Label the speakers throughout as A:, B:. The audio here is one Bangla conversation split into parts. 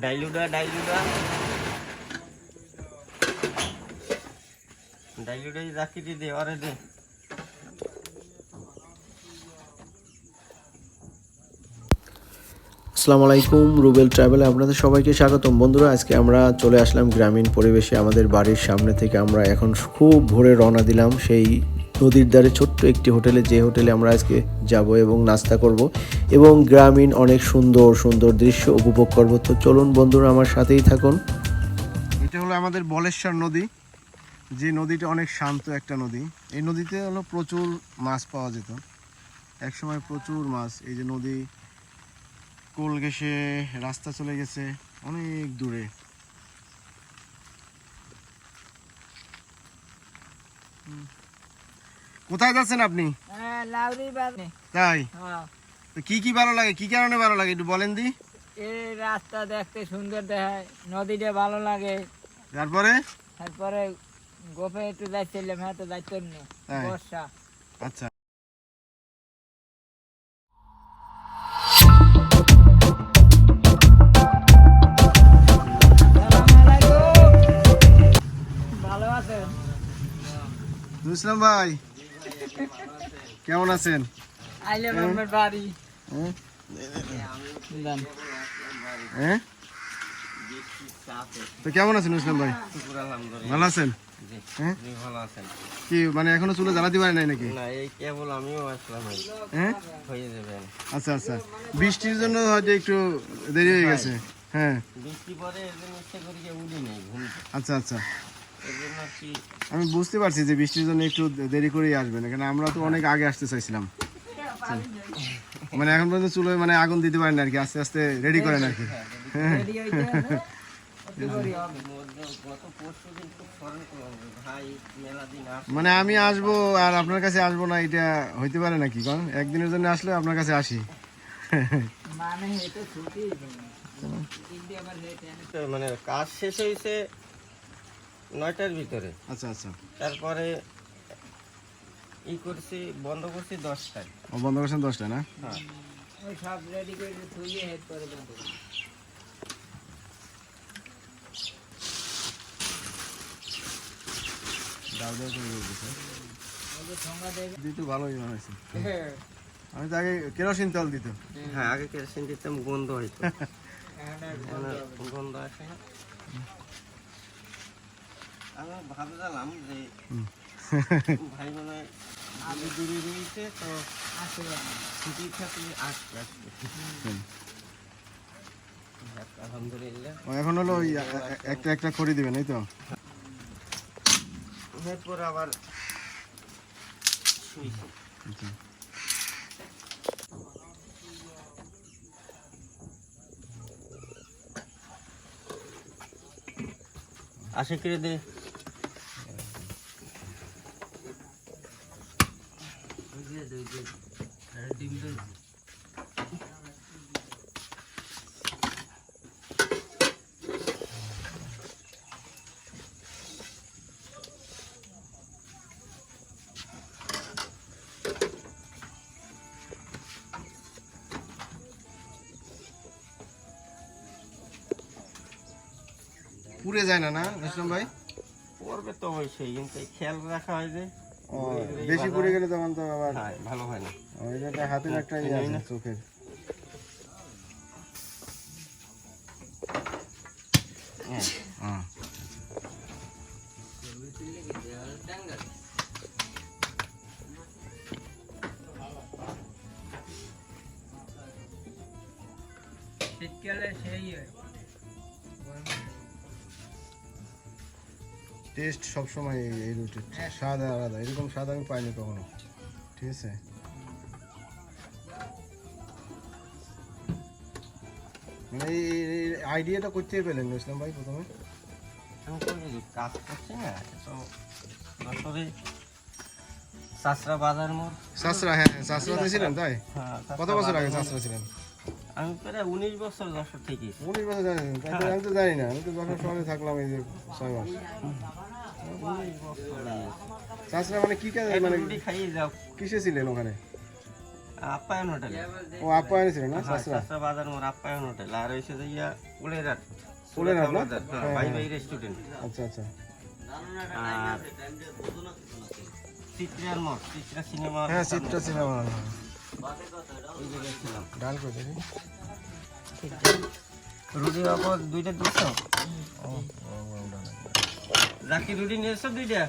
A: ডাইলুডা ডাইলুডা ডাইলুডা রাখিটি দে আরে দে।
B: আসসালামু আলাইকুম, রুবেল ট্রাভেলে আপনাদের সবাইকে স্বাগতম। বন্ধুরা, আজকে আমরা চলে আসলাম গ্রামীণ পরিবেশে। আমাদের বাড়ির সামনে থেকে আমরা এখন খুব ভোরে রওনা দিলাম সেই নদীর ধারে ছোট্ট একটি হোটেলে, যে হোটেলে আমরা আজকে যাব এবং নাস্তা করব এবং গ্রামীণ অনেক সুন্দর সুন্দর দৃশ্য উপভোগ করব। তো চলুন বন্ধুরা, আমার সাথেই থাকুন।
C: এটা হলো আমাদের বলেশ্বর নদী, যে নদীটা অনেক শান্ত একটা নদী। এই নদীতে হলো প্রচুর মাছ পাওয়া যেত একসময়, প্রচুর মাছ। এই যে নদী কোল ঘেঁষে রাস্তা চলে গেছে অনেক দূরে। কোথায় যাচ্ছেন আপনি? তাই? তো কি কি ভালো লাগে, কি কারণে ভালো লাগে একটু বলেন দি।
D: এই রাস্তা দেখতে সুন্দর দেখায়, নদীটা ভালো লাগে।
C: তারপরে
D: গোপে একটু যাচ্ছিলাম, হ্যাঁ তো যাইতেন না বর্ষা।
C: আচ্ছা,
D: ভালো আছেন?
C: ইসলাম ভাই কেমন আছেন?
D: আইলাম আমার বাড়ি।
C: হ্যাঁ, তো কেমন আছেন ইসলাম ভাই? ভালো আছেন? হ্যাঁ,
A: ভালো আছেন?
C: কি মানে এখনো চুলে জ্বালাতে পারে নাই নাকি?
A: না, এই কেবল আমিও আসলাম।
C: হ্যাঁ,
A: হয়ে যাবে।
C: আচ্ছা আচ্ছা, বৃষ্টির জন্য হয়তো একটু দেরি হয়ে গেছে। হ্যাঁ,
A: বৃষ্টি পরে এর জন্য ইচ্ছে করি যে উঠি নেই ঘুম।
C: আচ্ছা আচ্ছা,
A: এর জন্য কি
C: আমি বুঝতে পারছি যে বৃষ্টির জন্য একটু দেরি করেই আসবেন, কারণ আমরা তো অনেক আগে আসতে চাইছিলাম। মানে এখন পর্যন্ত চুলোয় মানে আগুন দিতে পারেন আর কি, আস্তে আস্তে রেডি করেন আর কি। মানে আমি আসবো আর আপনার কাছে আসবো না, এটা হইতে পারে নাকি? কারণ একদিনের জন্য আসলে আপনার কাছে আসি।
A: মানে কাজ শেষ হয়েছে 9টার ভিতরে।
C: আচ্ছা আচ্ছা,
A: তারপরে ই করছি, বন্ধ করছি 10টায়।
C: বন্ধ করছেন 10টায় না?
A: হ্যাঁ,
D: ওই সব রেডি করে থুইয়ে হেড করে দেবো।
C: দিতে ভালোই বানাইছে। আমি তো আগে কেরোসিন তেল দিত।
A: হ্যাঁ, আগে কেরোসিন দিতাম, গন্ধ হইতো। গন্ধ আসে না। আমি ভাবছিলাম যে ভাই মনে হয় আমি দূরে রয়েছে, তো ছুটি থাকলে আসবে। আলহামদুলিল্লাহ।
C: এখন হলো ওই একটা একটা করে দিবেন, এই তো?
A: এরপর আবার শুয়েছি। আসে করে দে।
C: পুড়ে যায় না না ইসলাম ভাই?
A: পড়বে তো অবশ্যই, কিন্তু খেয়াল রাখা হয় যে
C: বেশি পুড়ে গেলে তখন তো আবার
A: ভালো হয় না।
C: ওই যে হাতের একটা ইয়ে আছে চোখের। হ্যাঁ,
D: শীতকালে সেই
C: টেস্ট সবসময় এই রুটির স্বাদ আলাদা, এরকম স্বাদ আমি পাইনি কখনো। ঠিক আছে, মানে এই আইডিয়াটা করতেই পেলেন ইসলাম ভাই প্রথমে?
A: আমি তো কাজ করছি না তো বছরে সাসরা বাজার মোড়।
C: সাসরা? হ্যাঁ, সাসরাতে ছিলেন তাই?
A: হ্যাঁ,
C: কত বছর আগে সাসরা ছিলেন?
A: আমি প্রায় 19 বছর যশোর থেকে।
C: 19 বছর জানেন? আমি তো জানি না, আমি তো যশোর শহরে থাকলাম এই যে 6 মাস।
A: 19 বছর।
C: সাসরা মানে কি কাজ, মানে
A: রুটি খাইয়ে যাও।
C: কিসে ছিলেন ওখানে?
A: আপ্যায়ন হোটেল
C: ও আপ্যায়ন ছিল না শাসরা
A: শাসরা বাজার মোড় আপ্যায়ন হোটেল আর হইছে যে ইয়া কুলেরাট
C: কুলেরাট না?
A: বাজার ভাই ভাই রেস্টুরেন্ট
C: আচ্ছা আচ্ছা
A: আর চিত্রার মোড় চিত্রা সিনেমা
C: হ্যাঁ চিত্রা সিনেমা
A: ওই জায়গায় ছিলাম
C: ডাল করে দেখি
A: রুটি বাবু দুইটা দিচ্ছ রাখি রুটি নিয়ে এসো দুইটা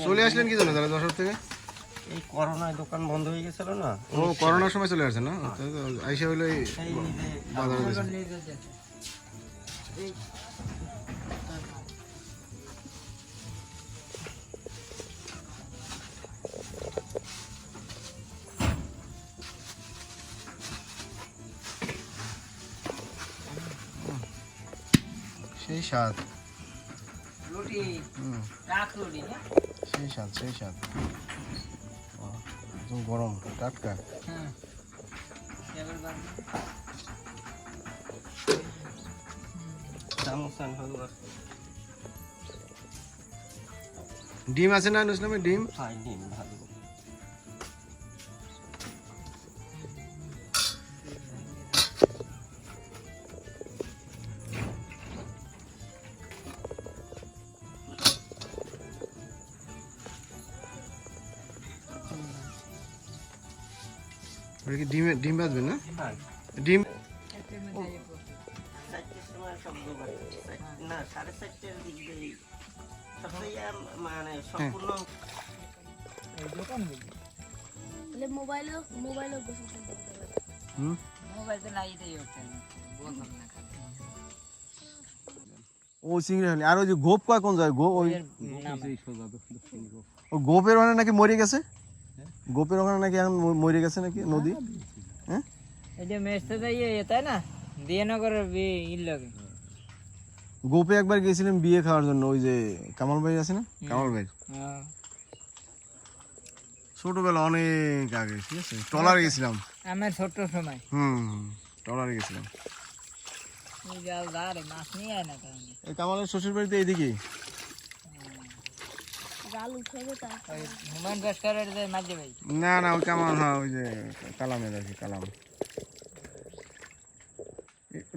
C: চলে আসলেন কি জন্য তাহলে যশোর থেকে?
A: এই করোনায় দোকান বন্ধ হয়ে গেছিল না
C: ও করোনার সময় চলে আসছেন না? আইসা হইলো এই
A: এই যে
C: বাজারে গেছেন। সেই স্বাদ
D: রুটি
C: হুম
D: রাখ রুটি না
C: সেই স্বাদ সেই স্বাদ বাহ, একদম গরম টাটকা
D: হ্যাঁ এবার বাড়ি
A: সামোসা হলো
C: ডিম আছে না নুসলামের ডিম?
A: খাই নিন ভালো
C: ওটা কি ডিম বাজবেন না?
A: হ্যাঁ
C: ডিম
D: একটা মিঠাই
A: চারটের সময় সব দোকান না 4:30টার দিক দিয়ে সবচেয়ে মানে সম্পূর্ণ
D: এই দোকান বলি
E: তাহলে মোবাইলও গোসল করতে পারবে।
C: হুম
D: মোবাইল তো লাইটেই হচ্ছে না বোঝাম না খালি
C: ও চিংড়ি হয়নি আর ওই যে গোপ কয় কোন যায় গোপ ওই
D: এর নাম
C: ও গোপের ওখানে নাকি মরে গেছে গোপের ওখানে নাকি এখন মরে গেছে নাকি নদী হ্যাঁ
D: এই যে মেসতে যাইয়ে তাই না দিয়ানগরের ইল্লগে
C: গোপে একবার গেছিলাম বিয়ে খাওয়ার জন্য ওই যে কামাল ভাই আছে না কামাল ভাই
D: হ্যাঁ
C: ছোটবেলা অনেক আগে ঠিক আছে ট্রলারে গেছিলাম
D: আমার ছোট সময়
C: ট্রলারে গেছিলাম
D: ওই জাল ধারে মাছ নিয়ে আয় না তাহলে
C: এই কামালের শ্বশুর বাড়িতে এইদিকে
E: জাল উঠে যেতে
D: ওই হুমায়ুন ভাস্করের যে মাঝে ভাই
C: না না ওই কামাল হ্যাঁ ওই যে কালামের আর কি কালাম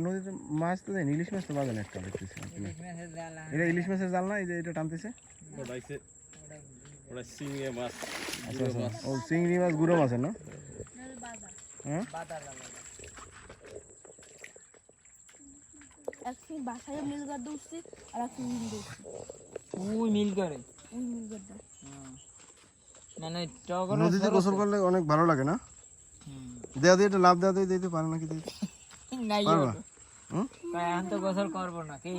C: নদীতে মাছ তো দেয় ইলিশ মাছ তো বাজে না একটা দেখতেছি
D: ইলিশ মাছের জাল
C: এটা ইলিশ মাছের জাল না এই যে এটা টানতেছে আচ্ছা আচ্ছা ও চিংড়ি মাছ গুঁড়ো মাছের না হ্যাঁ
D: বাতা জাল
E: একদিন বাসায় মিলগাড্ডা উঠছি আর একদিন উঠছি
D: ওই মিল করে
E: ওই মিলগাড্ডা
D: মানে টগর
C: নদীতে গোসল করলে অনেক ভালো লাগে না দেয়া দিয়ে এটা লাভ দেওয়া দিয়ে দিতে পারে নাকি দিতে
D: নাই
C: পারবা হুম
D: এখন তো গোসল করবো না কি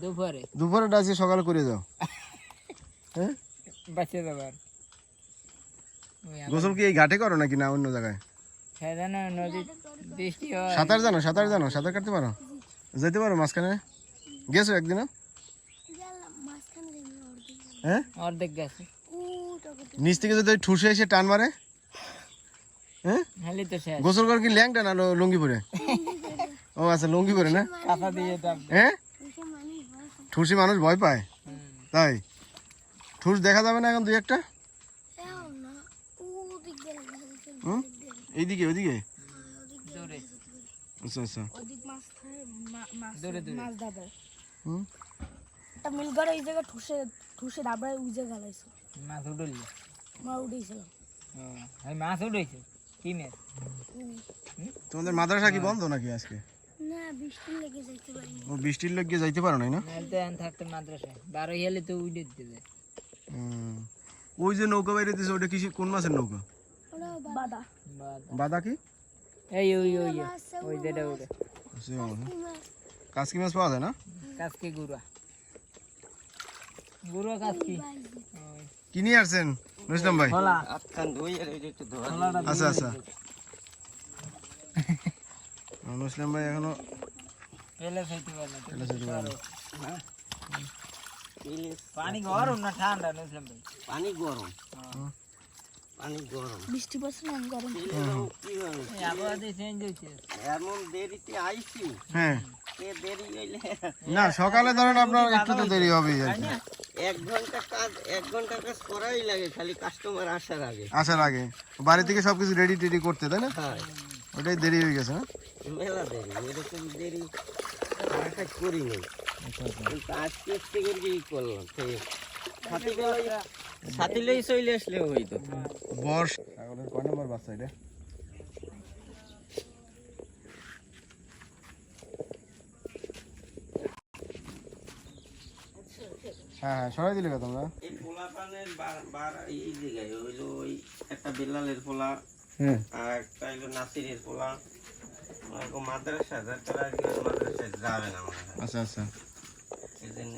D: দুপুরে
C: দুপুরে ডাকছি সকালে করে যাও হ্যাঁ
D: বাঁচিয়ে দেবার
C: গোসল কি এই ঘাটে করো নাকি না অন্য জায়গায়
D: সেখানে নদী বৃষ্টি হয়
C: সাঁতার জানো সাঁতার কাটতে পারো যেতে পারো মাঝখানে গেছো একদিনও
E: মাঝখানে
C: হ্যাঁ
D: অর্ধেক গেছে
C: নিচ থেকে যদি ওই ঠুসে এসে টান মারে হ্যাঁ
D: হালি তো শেষ
C: গোসল করে কি ল্যাংটা না লুঙ্গি পরে ও আচ্ছা লুঙ্গি পরে না
D: কাঁথা দিয়ে দাম
C: হ্যাঁ ঠুসি মানুষ ভয় পায় তাই ঠুস দেখা যাবে না এখন দুই একটা হুম এইদিকে ওইদিকে
D: দূরে
C: আচ্ছা আচ্ছা
E: ওদিক মাছ খায়
D: দূরে দূরে
E: মাছ দাবায়
C: হুম
E: একটা মিলগাড় এই জায়গায় ঠুসে দাবায় উজে গেলাইছে
D: মাছ উঠলি
E: মা উঠেছিলাম
D: ওই মাছ উঠেছে কি মাছ
C: তোমাদের মাদ্রাসা কি বন্ধ নাকি আজকে
E: না বৃষ্টি লেগে যাইতে পারিনি
C: ও বৃষ্টির লেগে যাইতে পারো নাই না
D: নাহলে এখন থাকতে মাদ্রাসায় 12 হলে তো উঠে দিতে যায়
C: ওই যে নৌকা বাইরে দিছে ওটা কি কোন মাছের নৌকা
E: ওরা বাদা
C: বাদা কি
D: এই ওই যেটা উঠে
C: কাসকি মাছ পাওয়া যায় না
D: কাজকে গুড়া কাজকি
C: কি নিয়ে আসছেন নুসলাম ভাই
D: খোলা
A: আটখান ধুই আর এই যে একটু ধোয়া
D: খোলাটা
C: আচ্ছা আচ্ছা নুসলাম ভাই এখনো
D: পেলে খাইতে পারে না
C: পেলে খাইতে পারে না।
A: ইলিশ
D: পানি গরম না ঠান্ডা নিছিলাম ভাই
A: পানি গরম পানি গরম
E: বৃষ্টি পড়ছে না গরম।
A: কিভাবে
D: এই আবহাওয়া চেঞ্জ হয়েছে।
A: এমন দেরিতে আইছি
C: হ্যাঁ
A: এ দেরি হইলে
C: না সকালে ধরেন আপনার একটু তো দেরি হবেই আর
D: তাই
C: কি।
D: না?
A: 1 ঘন্টা কাজ করাই লাগে খালি কাস্টমার আসার আগে।
C: আসার আগে বাড়ি থেকে সবকিছু রেডি টেডি করতে, তাই না?
A: হ্যাঁ
C: ওটাই দেরি হয়ে গেছে না?
A: মেলা দেরি, এরকম দেরি আশা করিনি, কিন্তু আজকে থেকে কি করলাম সাথীলেই চলে আসলে হইতো।
C: বর্ষ ছাগলের কয় নম্বর বাচ্চা এটা? হ্যাঁ হ্যাঁ সরাই দিলে তোমরা।
A: এই পোলাপানের এই জায়গায় হইলো ওই একটা বেলালের পোলা
C: হ্যাঁ
A: আর একটা হইলো নাসিরের পোলা, ওরকম মাদ্রাসা মাদ্রাসায় যাবে না মনে হয়,
C: আচ্ছা আচ্ছা।
A: এই জন্য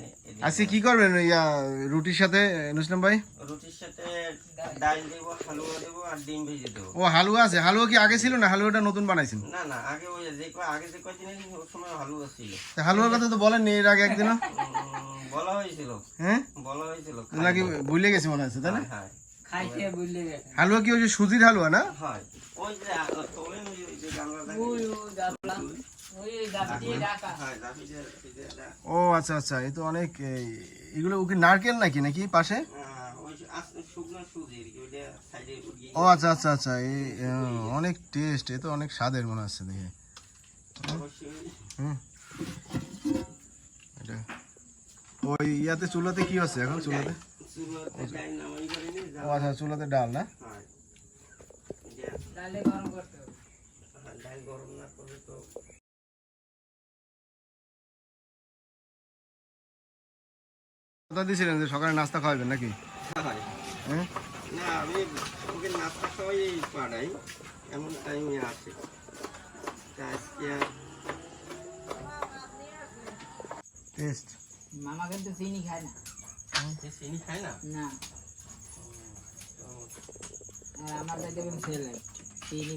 C: আজকে কি করবেন ইয়া রুটির সাথে নুসলাম ভাই?
A: রুটির সাথে ডাল দেবো, হালুয়া দেবো আর ডিম ভেজে দেবো।
C: ও হালুয়া আছে, হালুয়া কি আগে ছিল না হালুয়াটা নতুন বানাইছেন?
A: না না, আগে ওই আগে যে কয়দিন ওই সময় হালুয়া ছিল।
C: তা হালুয়ার কথা তো বলেননি এর আগে একদিনও?
A: বলা হয়েছিল,
C: হ্যাঁ
A: বলা হয়েছিল
C: নাকি ভুলে গেছি মনে হচ্ছে, তাই না?
A: হ্যাঁ
D: খাইতে বুঝলে গেছে।
C: হালুয়া কি ওই যে সুজির হালুয়া না?
A: হয় ওই যে তোলেন ওই যে গামলা
D: ওই জাফলা, ওই জাফ দিয়ে ঢাকা।
A: হ্যাঁ দাবি যে
C: ও আচ্ছা আচ্ছা, এই তো অনেক এগুলো কি নারকেল নাকি নাকি পাশে?
A: ওই শুকনো সুজির ওইটা সাইডে উঠিয়ে
C: ও আচ্ছা আচ্ছা আচ্ছা, এই অনেক টেস্ট, এ তো অনেক স্বাদের মনে হচ্ছে দেখে।
A: অবশ্যই
C: হুম এটা ওই ইয়াতে চুলাতে কি হচ্ছে এখন? চুলাতে
A: চুলোতে ডাল নামাই করিনি যা
C: ও আচ্ছা চুলাতে ডাল না?
A: হয় এটা
D: ডালে গরম করতে হবে।
A: ডাল গরম না করলে তো
C: কথা দিয়েছিলেন যে সকালে নাস্তা খাওয়াবেন নাকি?
A: হয়
C: হ্যাঁ
A: না। আমি ওকে নাস্তা খাওয়াই পাঠাই, এমন টাইমে আসে। তা আজকে আর
C: টেস্ট
D: মামা কিন্তু চিনি খায় না।
A: চিনি খায় না।
D: না, আর আমার কাছে কিন্তু ছেলে চিনি।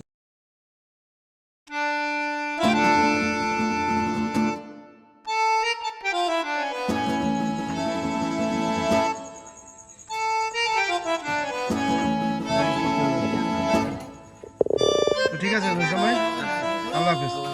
C: তো ঠিক আছে সময়, আল্লাহ হাফেজ।